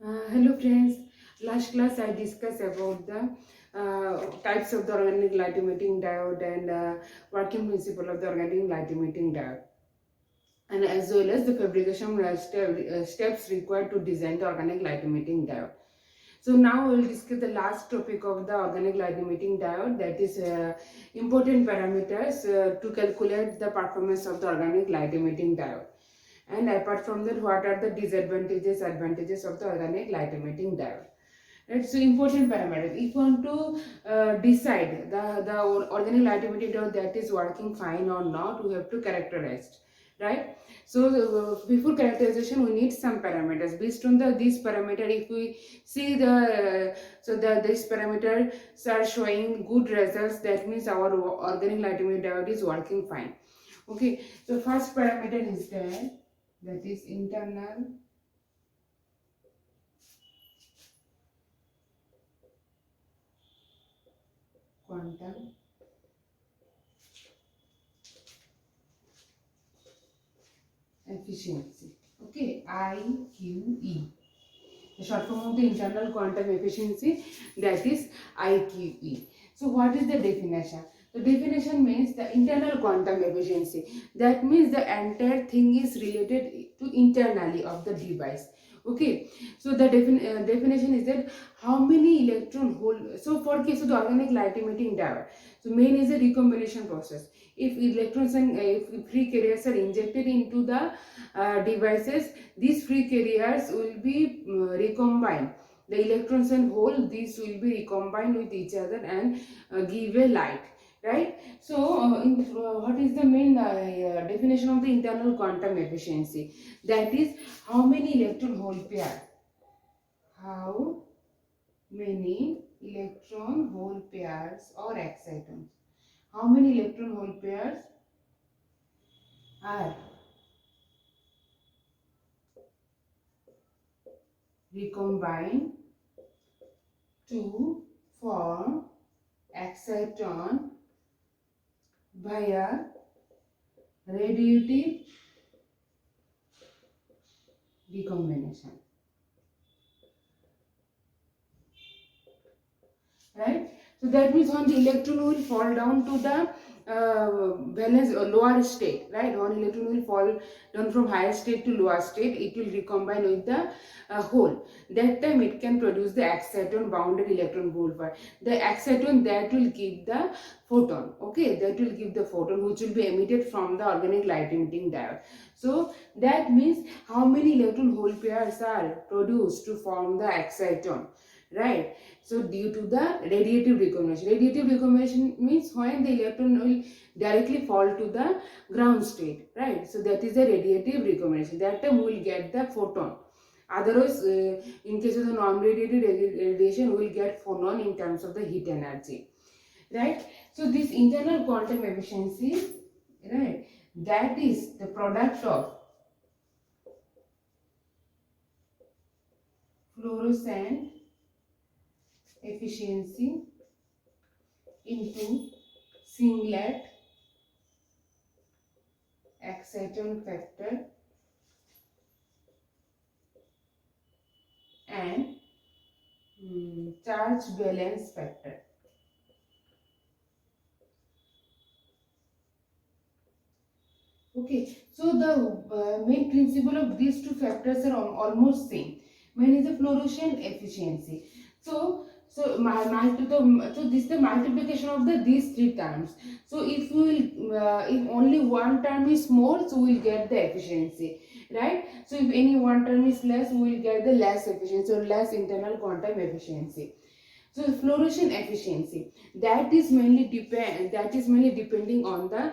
Hello friends, last class I discussed about the types of the organic light emitting diode and working principle of the organic light emitting diode, and as well as the fabrication steps required to design the organic light emitting diode. So now we will discuss the last topic of the organic light emitting diode, that is important parameters to calculate the performance of the organic light emitting diode. And apart from that, what are the disadvantages, advantages of the organic light emitting diode? Right, so important parameters. If you want to decide the organic light emitting diode that is working fine or not, we have to characterize, right? So before characterization, we need some parameters. Based on this parameter, if we see this parameters are showing good results, that means our organic light emitting diode is working fine. Okay, so first parameter is there, that is internal quantum efficiency. Okay, IQE. The short form of the internal quantum efficiency, that is IQE. So what is the definition? The definition means the internal quantum efficiency. That means the entire thing is related to internally of the device. Okay, so the definition is that how many electron hole. So for case of the organic light emitting diode, so main is a recombination process. If electrons and if free carriers are injected into the devices, these free carriers will be recombined. The electrons and hole, these will be recombined with each other and give a light, right? So what is the main definition of the internal quantum efficiency? That is how many electron hole pair, how many electron hole pairs or excitons, how many electron hole pairs are recombine to form exciton via radiative recombination, right? So that means when the electron will fall down to the valence or lower state, right? One electron will fall down from higher state to lower state, it will recombine with the hole. That time it can produce the exciton bounded electron hole pair. The exciton that will give the photon, okay, that will give the photon which will be emitted from the organic light emitting diode. So that means how many electron hole pairs are produced to form the exciton, right? So due to the radiative recombination means when the electron will directly fall to the ground state, right? So that is the radiative recombination. That time we will get the photon. Otherwise, in case of the non-radiative radiation, we will get phonon in terms of the heat energy, right? So this internal quantum efficiency, right, that is the product of fluorescent efficiency into singlet exciton factor and charge balance factor. Okay, so the main principle of these two factors are almost same. One is the fluorescent efficiency. So this is the multiplication of these three terms. So if we will if only one term is more, so we will get the efficiency, right? So if any one term is less, we will get the less efficiency or less internal quantum efficiency. So fluorescent efficiency, that is mainly depending on the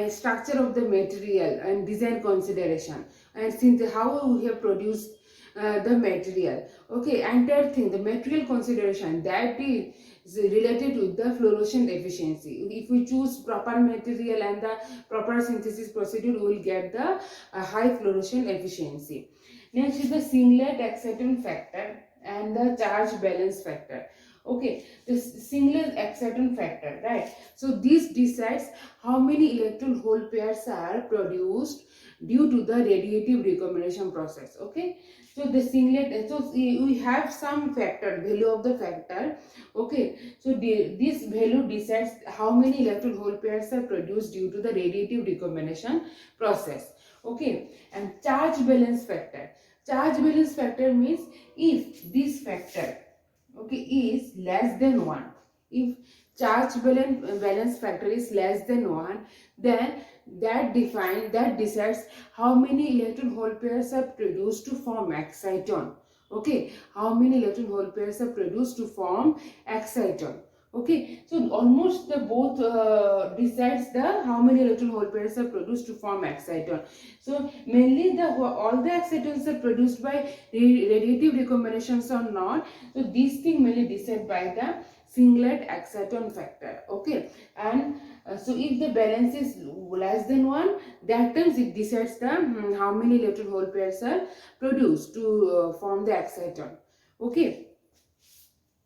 structure of the material and design consideration, and since how we have produced the material. Okay, entire thing, the material consideration, that is related with the fluorescent efficiency. If we choose proper material and the proper synthesis procedure, we will get the high fluorescent efficiency. Next is the singlet exciton factor and the charge balance factor. Okay, the singlet exciton factor, right? So this decides how many electron hole pairs are produced due to the radiative recombination process. Okay, So the singlet, so we have some factor, value of the factor. Okay, so this value decides how many electron hole pairs are produced due to the radiative recombination process. Okay, and charge balance factor. Charge balance factor means if this factor, okay, is less than 1, if charge balance factor is less than 1, then that decides how many electron hole pairs are produced to form exciton. Okay, how many electron hole pairs are produced to form exciton. Okay, so almost the both decides the how many electron hole pairs are produced to form exciton. So mainly the all the excitons are produced by radiative recombinations or not. So this thing mainly decided by the singlet exciton factor. Okay, and so if the balance is less than 1, that times it decides the how many electron hole pairs are produced to form the exciton. Okay,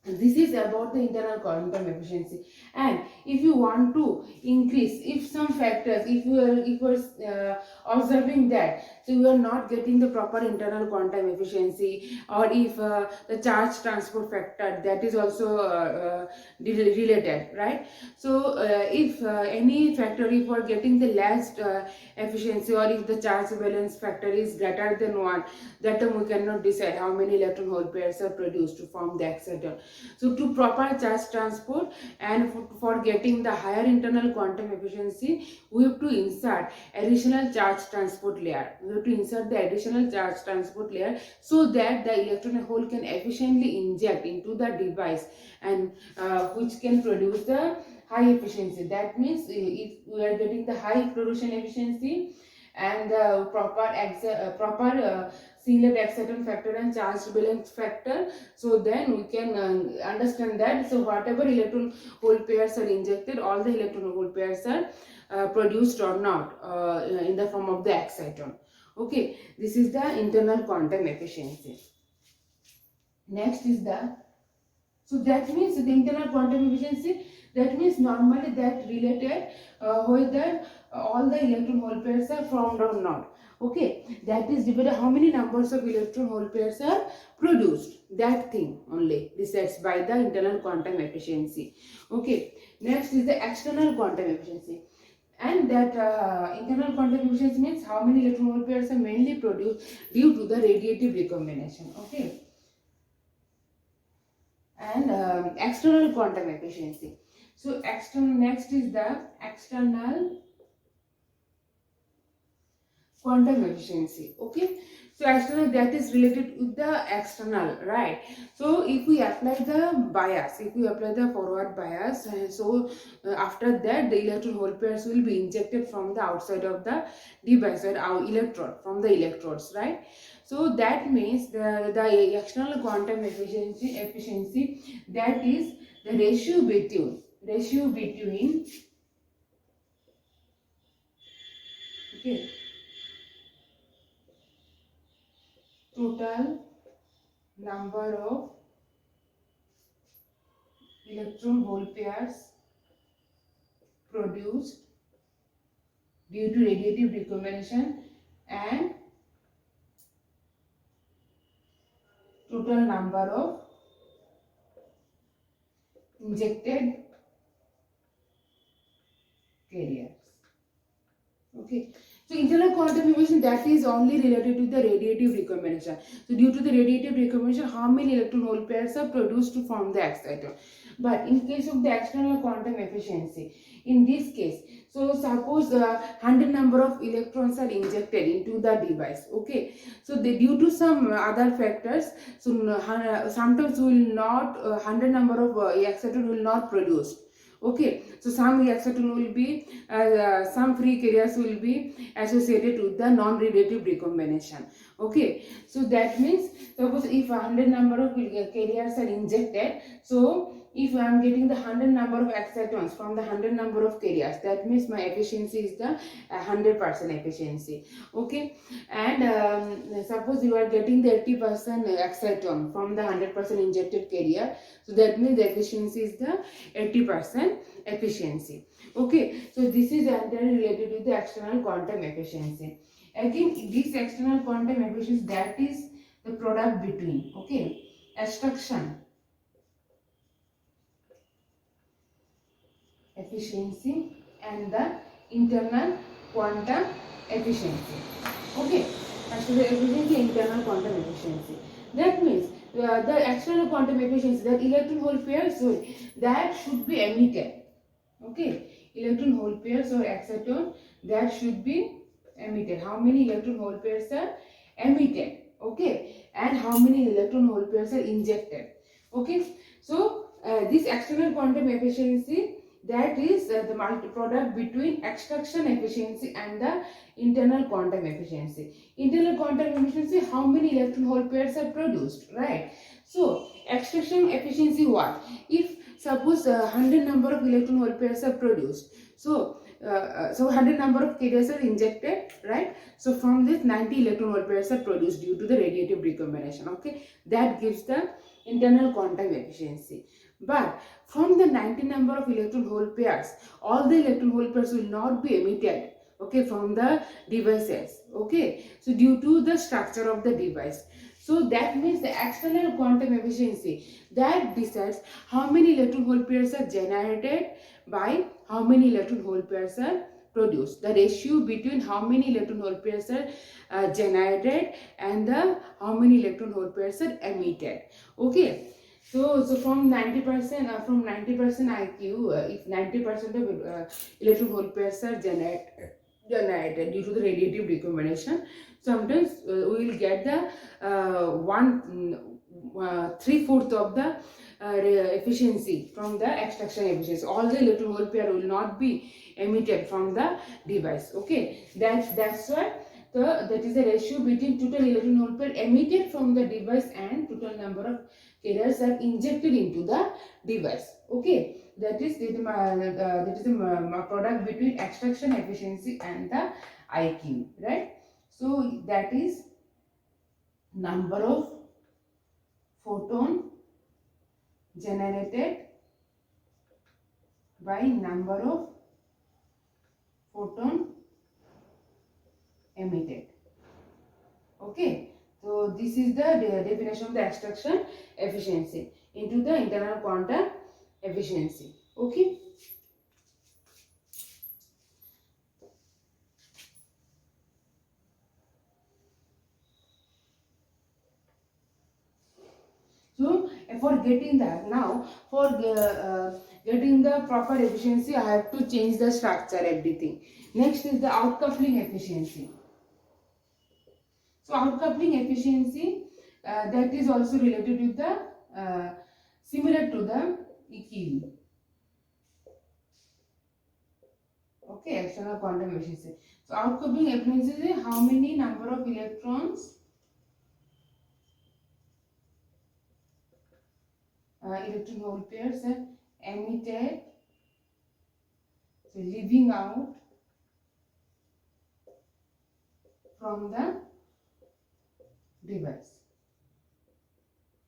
this is about the internal quantum efficiency. And if you want to increase, if some factors, if you are observing that, so you are not getting the proper internal quantum efficiency, or if the charge transport factor, that is also related, right? So if any factor, if you are getting the last efficiency, or if the charge balance factor is greater than 1, that time we cannot decide how many electron hole pairs are produced to form the exciton. So to proper charge transport and for getting the higher internal quantum efficiency, we have to insert additional charge transport layer. We have to insert the additional charge transport layer so that the electron hole can efficiently inject into the device, and which can produce the high efficiency. That means if we are getting the high production efficiency and the proper singlet exciton factor and charge balance factor, so then we can understand that, so whatever electron hole pairs are injected, all the electron hole pairs are produced or not in the form of the exciton. Okay, this is the internal quantum efficiency. Next is the, so that means the internal quantum efficiency, that means normally that related whether all the electron hole pairs are formed or not. Okay, that is divided how many numbers of electron hole pairs are produced. That thing only decides by the internal quantum efficiency. Okay, next is the external quantum efficiency. And that internal quantum efficiency means how many electron hole pairs are mainly produced due to the radiative recombination. Okay, and external quantum efficiency. So next is the external quantum efficiency. Okay, so external, that is related with the external, right? So if we apply the bias, if we apply the forward bias, so after that the electron hole pairs will be injected from the outside of the device, or our electrode, from the electrodes, right? So that means the external quantum efficiency, that is the ratio between okay, total number of electron hole pairs produced due to radiative recombination and total number of injected carriers. Okay, so internal quantum efficiency, that is only related to the radiative recombination. So due to the radiative recombination, how many electron hole pairs are produced to form the exciton. But in case of the external quantum efficiency, in this case, so suppose 100 number of electrons are injected into the device. Okay, so due to some other factors, so sometimes will not 100 number of exciton will not produce. Okay, so some exciton will be some free carriers will be associated with the non-radiative recombination. Okay, so that means suppose if 100 number of carriers are injected, so if I am getting the 100 number of excitons from the 100 number of carriers, that means my efficiency is the 100% efficiency. Okay, and suppose you are getting the 80% exciton from the 100% injected carrier, so that means the efficiency is the 80% efficiency. Okay, so this is entirely related with the external quantum efficiency. Again, this external quantum efficiency, that is the product between, okay, extraction efficiency and the internal quantum efficiency. Okay, external efficiency, internal quantum efficiency. That means the external quantum efficiency, that electron hole pairs, so that should be emitted. Okay, electron hole pairs or exciton, that should be emitted. How many electron hole pairs are emitted? Okay, and how many electron hole pairs are injected? Okay, so this external quantum efficiency, that is the product between extraction efficiency and the internal quantum efficiency. Internal quantum efficiency, how many electron hole pairs are produced, right? So extraction efficiency, what if suppose 100 number of electron hole pairs are produced, so 100 number of carriers are injected, right? So from this 90 electron hole pairs are produced due to the radiative recombination. Okay, that gives the internal quantum efficiency. But from the 90 number of electron hole pairs, all the electron hole pairs will not be emitted, okay, from the devices. Okay, so due to the structure of the device, so that means the external quantum efficiency, that decides how many electron hole pairs are generated by how many electron hole pairs are produced. The ratio between how many electron hole pairs are generated and the how many electron hole pairs are emitted. Okay. So from 90%, from 90% IQ, if 90% of electron hole pairs are generated due to the radiative recombination, sometimes we will get the 3/4 of the efficiency from the extraction efficiency. All the electron hole pair will not be emitted from the device. Okay, that's why that is the ratio between total electron hole pair emitted from the device and total number of carriers are injected into the device. Okay, that is the product between extraction efficiency and the IQ, right? So that is number of photon generated by number of photon emitted. Okay, so this is the definition of the extraction efficiency into the internal quantum efficiency. Okay. So for getting that, now for getting the proper efficiency, I have to change the structure, everything. Next is the outcoupling efficiency. So outcoupling efficiency, that is also related with the similar to the EQE. Okay, external quantum efficiency. So outcoupling efficiency is how many number of electrons electron hole pairs are emitted, so leaving out from the device.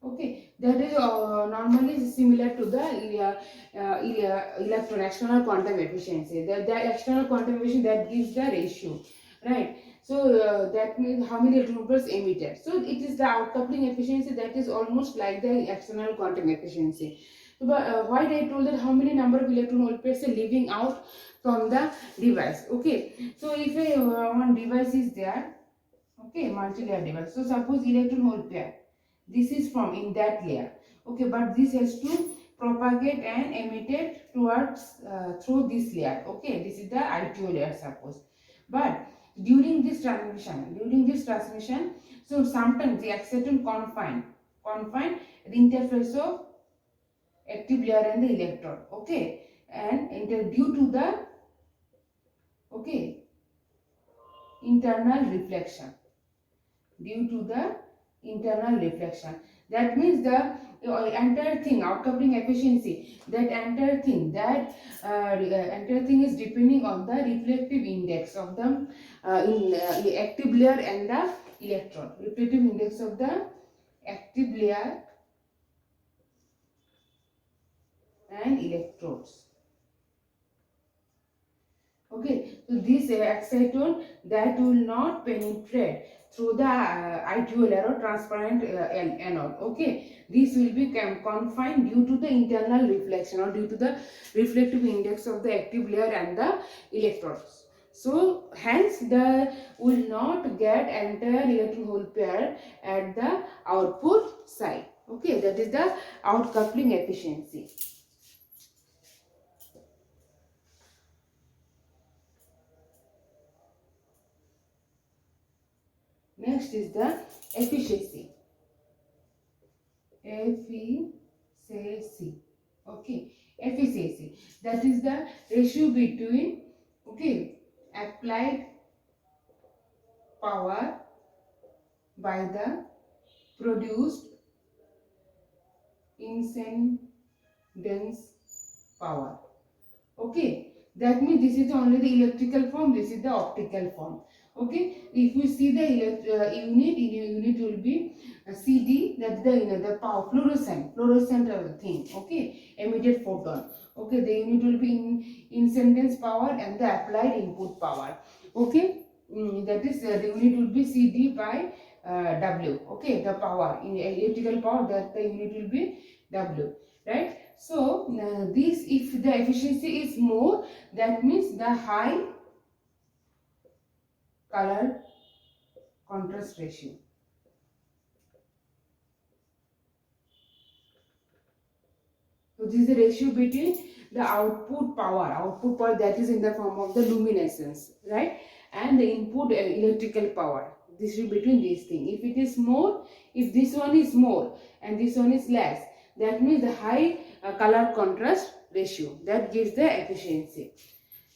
Okay, that is normally similar to the electron external quantum efficiency. The external quantum efficiency, that gives the ratio, right? So that means how many electron pairs emitted. So it is the outcoupling efficiency, that is almost like the external quantum efficiency. So, why I told that how many number of electron hole pairs are leaving out from the device. Okay, so if one device is there, okay, multi-layer device. So suppose electron hole pair, this is from in that layer. Okay, but this has to propagate and emitted towards through this layer. Okay, this is the ITO layer, suppose. But during this transmission, so sometimes the exciton confine the interface of active layer and the electrode. Okay, and due to the internal reflection. Due to the internal reflection, that means the entire thing, outcoupling efficiency, that entire thing is depending on the reflective index of the active layer and the electron. Reflective index of the active layer and electrodes. Okay, so this exciton that will not penetrate through the IQE layer or transparent anode. Okay, this will be confined due to the internal reflection or due to the reflective index of the active layer and the electrodes. So hence the will not get entire electron hole pair at the output side. Okay, that is the outcoupling efficiency. Next is the efficiency. Efficiency. Okay, efficiency. That is the ratio between applied power by the produced incidence power. Okay, that means this is only the electrical form, this is the optical form. Okay, if you see the unit will be CD, that's the power, fluorescent thing. Okay, emitted photon. Okay, the unit will be incidence power and the applied input power. Okay, that is the unit will be CD by W. Okay, the power in electrical power, that the unit will be W, right? So this, if the efficiency is more, that means the high color contrast ratio. So this is the ratio between the output power that is in the form of the luminescence, right, and the input electrical power. This is between these things. If it is more, if this one is more and this one is less, that means the high color contrast ratio, that gives the efficiency.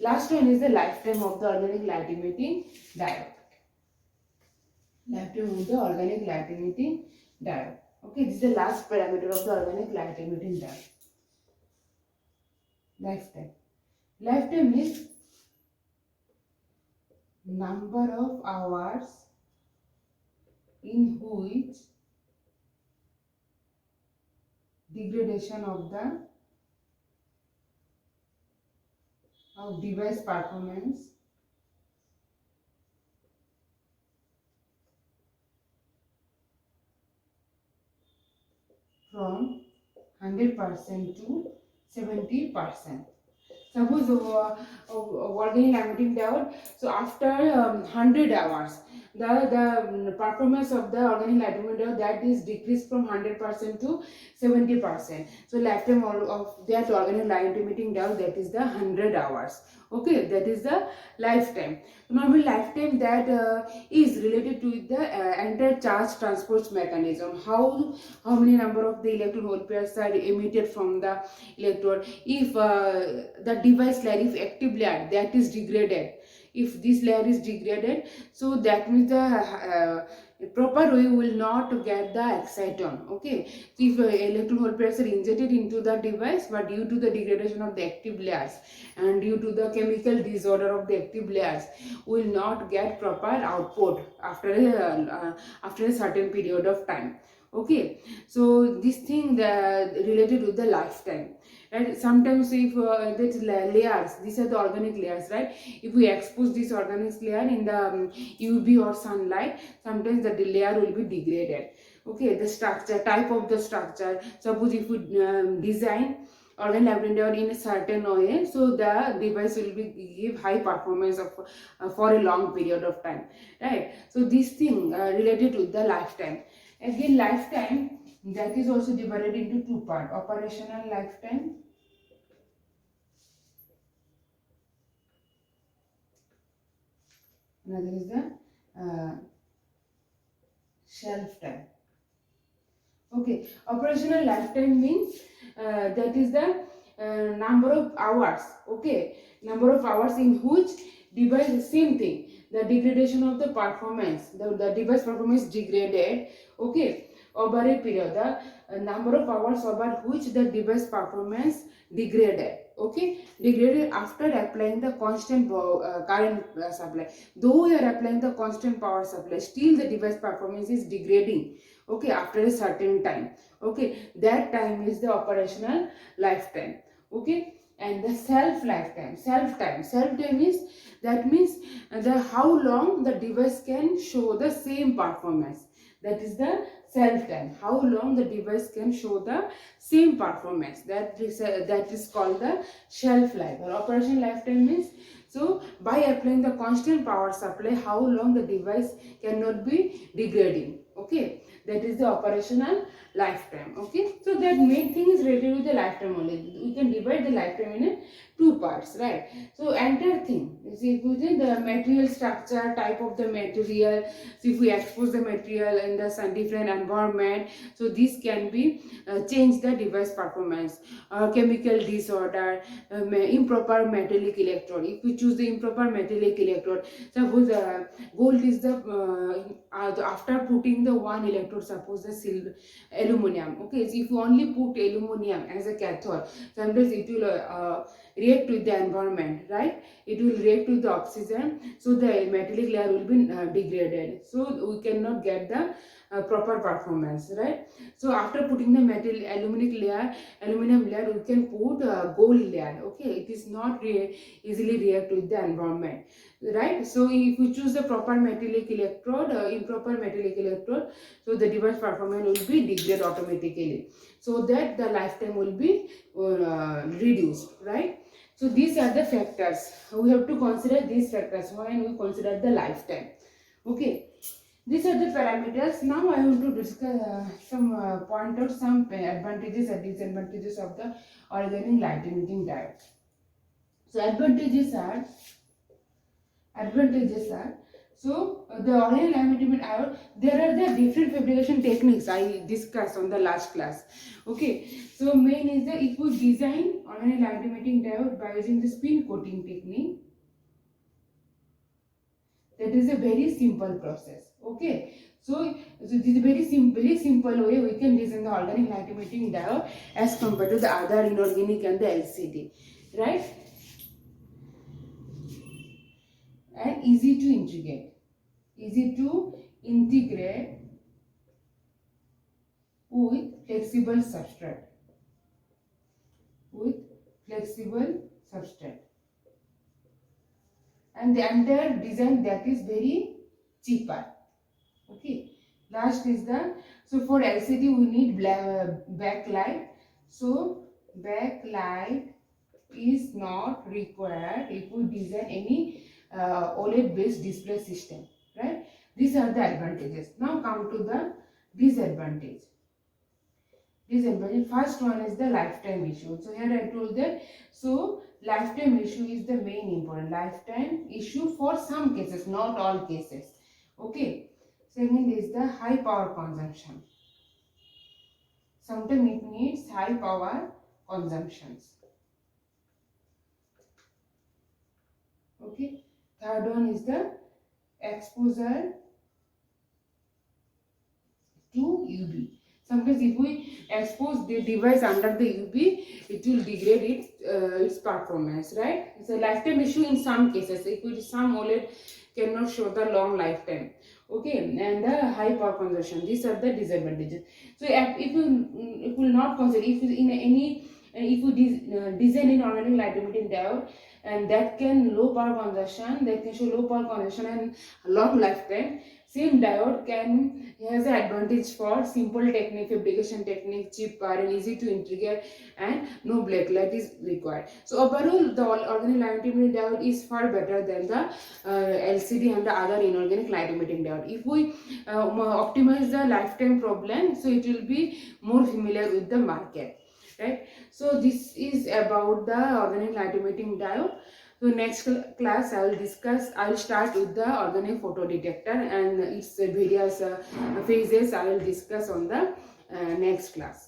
Last one is the lifetime of the organic light emitting diode. Lifetime of the organic light emitting diode. Okay, this is the last parameter of the organic light emitting diode. Lifetime. Lifetime is number of hours in which degradation of the device performance from 100% to 70%. Suppose organic emitting diode, so after 100 hours, the performance of the organic light emitting diode, that is decreased from 100% to 70%. So lifetime of that organic light emitting diode, that is the 100 hours. Okay, that is the lifetime. Normally lifetime that is related to the entire charge transport mechanism. How many number of the electron hole pairs are emitted from the electrode. If the device layer, if active layer, that is degraded, if this layer is degraded, so that means the proper way will not get the exciton. Okay, so if electron hole pairs are injected into the device, but due to the degradation of the active layers and due to the chemical disorder of the active layers, will not get proper output after a certain period of time. Okay, so this thing that related to the lifetime, right? Sometimes if that's layers, these are the organic layers, right? If we expose this organic layer in the UV or sunlight, sometimes the layer will be degraded. Okay, the structure, type of the structure, suppose if we design organ laboratory in a certain way, so the device will be give high performance of for a long period of time, right? So this thing related to the lifetime. Again, lifetime, that is also divided into two parts: operational lifetime another is the shelf time. Okay, operational lifetime means that is the number of hours. Okay, number of hours in which device, same thing, the degradation of the performance, the device performance degraded. Okay, over a period, the number of hours over which the device performance degraded. Okay, degraded after applying the constant current supply. Though you are applying the constant power supply, still the device performance is degrading. Okay, after a certain time. Okay, that time is the operational lifetime. Okay, and the self lifetime. Self time is, that means the how long the device can show the same performance. That is the self time, how long the device can show the same performance. That is called the shelf life. Or operation lifetime means, so by applying the constant power supply, how long the device cannot be degrading. Okay, that is the operational lifetime. Okay, so that main thing is related with the lifetime only. We can divide the lifetime in two parts, right? So entire thing is within the material structure, type of the material. So if we expose the material in the different environment, so this can be change the device performance. Chemical disorder, improper metallic electrode. If we choose the improper metallic electrode, suppose gold is the after putting the one electrode, suppose the silver, aluminum. Okay, so if you only put aluminum as a cathode, sometimes it will react with the environment, right? It will react with the oxygen, so the metallic layer will be degraded, so we cannot get the proper performance, right? So after putting the aluminum layer, we can put gold layer. Okay, it is not easily react with the environment, right? So if we choose the proper metallic electrode, improper metallic electrode, so the device performance will be degraded automatically, so that the lifetime will be reduced, right? So these are the factors. We have to consider these factors when we consider the lifetime. Okay, these are the parameters. Now I want to discuss point out some advantages and disadvantages of the organic light emitting diode. So advantages are, so the organic light emitting diode, there are the different fabrication techniques I discussed on the last class. Okay, so main is the, if we design organic light emitting diode by using the spin coating technique, that is a very simple process. Okay, so this is a very simple way we can design the organic light emitting diode as compared to the other inorganic and the LCD, right? And easy to integrate with flexible substrate, and the entire design that is very cheaper. Okay, last is the, so for LCD we need backlight, so backlight is not required if we design any OLED based display system, right? These are the advantages. Now come to the disadvantage. First one is the lifetime issue. So here I told that, so lifetime issue is the main important. Lifetime issue for some cases, not all cases. Okay. Second is the high power consumption. Sometimes it needs high power consumptions. Okay. Third one is the exposure to UV. Sometimes if we expose the device under the UV, it will degrade its performance, right? It's a lifetime issue in some cases. If it is some OLED cannot show the long lifetime. Okay, and the high power consumption. These are the disadvantages. So if you will not consider, if you design in organic light emitting diode, and that can low power consumption, that can show low power consumption and long lifetime, same diode has an advantage for simple technique, fabrication technique, cheaper and easy to integrate, and no backlight is required. So overall, the organic light emitting diode is far better than the LCD and the other inorganic light emitting diode. If we optimize the lifetime problem, so it will be more familiar with the market, right? So this is about the organic light emitting diode. So next class I will start with the organic photodetector and its various phases I will discuss on the next class.